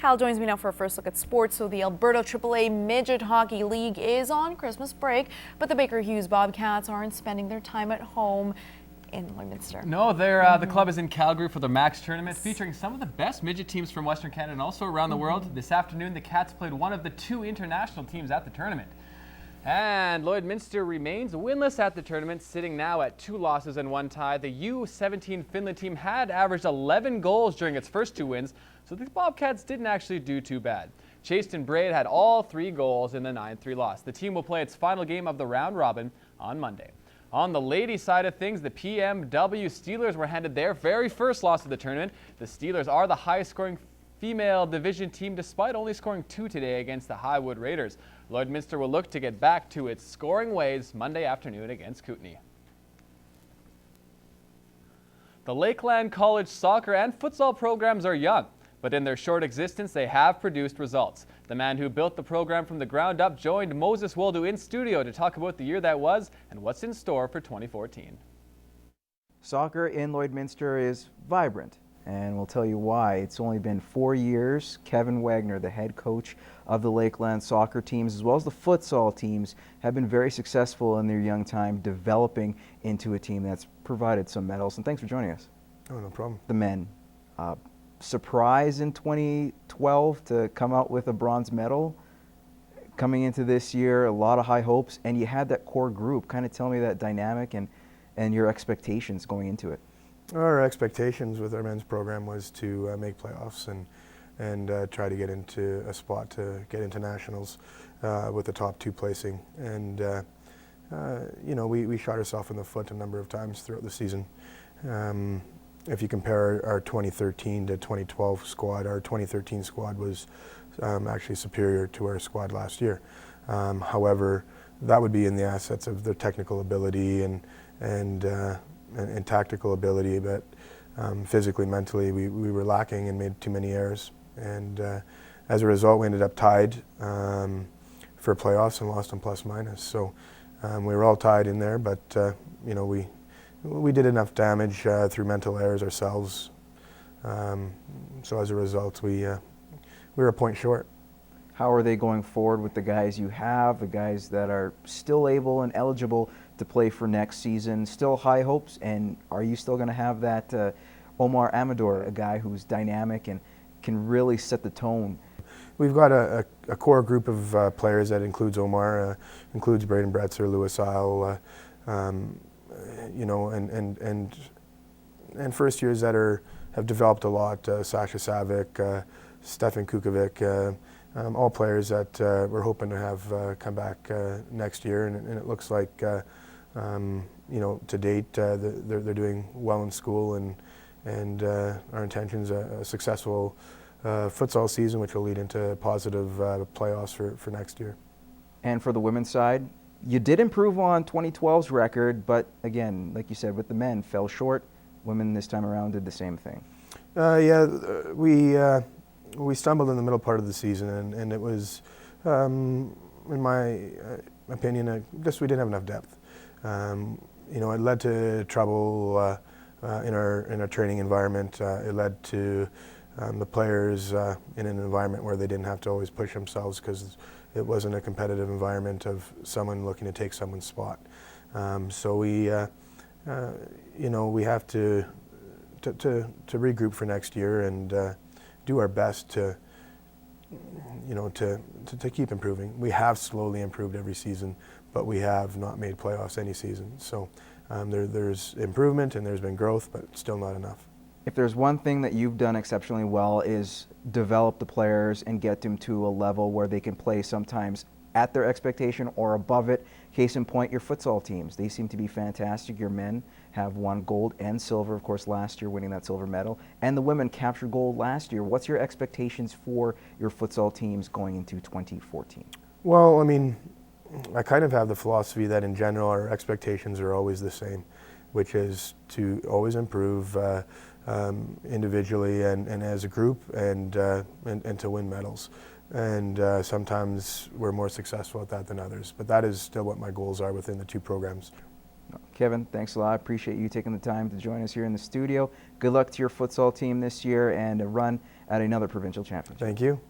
Kyle joins me now for a first look at sports. So the Alberta AAA Midget Hockey League is on Christmas break, but the Baker Hughes Bobcats aren't spending their time at home in Lloydminster. No, the club is in Calgary for the Max Tournament, featuring some of the best midget teams from Western Canada and also around the world. This afternoon, the Cats played one of the two international teams at the tournament. And Lloydminster remains winless at the tournament, sitting now at 2 losses and 1 tie. The U17 Finland team had averaged 11 goals during its first 2 wins, so the Bobcats didn't actually do too bad. Chasten Braid had all 3 goals in the 9-3 loss. The team will play its final game of the round robin on Monday. On the ladies' side of things, the PMW Steelers were handed their very first loss of the tournament. The Steelers are the highest-scoring female division team despite only scoring 2 today against the Highwood Raiders. Lloydminster will look to get back to its scoring ways Monday afternoon against Kootenay. The Lakeland College soccer and futsal programs are young, but in their short existence they have produced results. The man who built the program from the ground up joined Moses Woldu in studio to talk about the year that was and what's in store for 2014. Soccer in Lloydminster is vibrant, and we'll tell you why. It's only been 4 years. Kevin Wagner, the head coach of the Lakeland soccer teams, as well as the futsal teams, have been very successful in their young time, developing into a team that's provided some medals. And thanks for joining us. Oh, no problem. The men, surprise in 2012 to come out with a bronze medal. Coming into this year, a lot of high hopes, and you had that core group. Kind of tell me that dynamic and your expectations going into it. Our expectations with our men's program was to make playoffs and try to get into a spot to get into nationals with the top 2 placing. And you know, we shot ourselves in the foot a number of times throughout the season. If you compare our 2013 to 2012 squad, our 2013 squad was actually superior to our squad last year. However, that would be in the assets of their technical ability and tactical ability, but physically, mentally, we were lacking and made too many errors. And as a result, we ended up tied for playoffs and lost on plus minus. So we were all tied in there, but you know, we did enough damage through mental errors ourselves. So as a result, we were a point short. How are they going forward with the guys you have, the guys that are still able and eligible to play for next season? Still high hopes, and are you still going to have that Omar Amador, a guy who's dynamic and can really set the tone? We've got a core group of players that includes Omar, includes Braden Bretzer, Lewis Isle, you know, and first years that have developed a lot. Sasha Savic, Stefan Kukovic, all players that we're hoping to have come back next year, and it looks like you know, to date they're doing well in school, and our intention's a successful futsal season, which will lead into positive playoffs for next year. And for the women's side, you did improve on 2012's record, but again, like you said, with the men, fell short. Women this time around did the same thing. Yeah, we stumbled in the middle part of the season, and it was, in my opinion, just we didn't have enough depth. You know, it led to trouble in our training environment. It led to the players in an environment where they didn't have to always push themselves because it wasn't a competitive environment of someone looking to take someone's spot. So we, you know, we have to regroup for next year and do our best to, you know, to keep improving. We have slowly improved every season, but we have not made playoffs any season. So there's improvement and there's been growth, but still not enough. If there's one thing that you've done exceptionally well is develop the players and get them to a level where they can play sometimes at their expectation or above it. Case in point, your futsal teams. They seem to be fantastic. Your men have won gold and silver, of course, last year, winning that silver medal. And the women captured gold last year. What's your expectations for your futsal teams going into 2014? Well, I mean, I kind of have the philosophy that in general our expectations are always the same, which is to always improve individually and as a group, and to win medals. And sometimes we're more successful at that than others, but that is still what my goals are within the 2 programs. Kevin, thanks a lot. I appreciate you taking the time to join us here in the studio. Good luck to your futsal team this year and a run at another provincial championship. Thank you.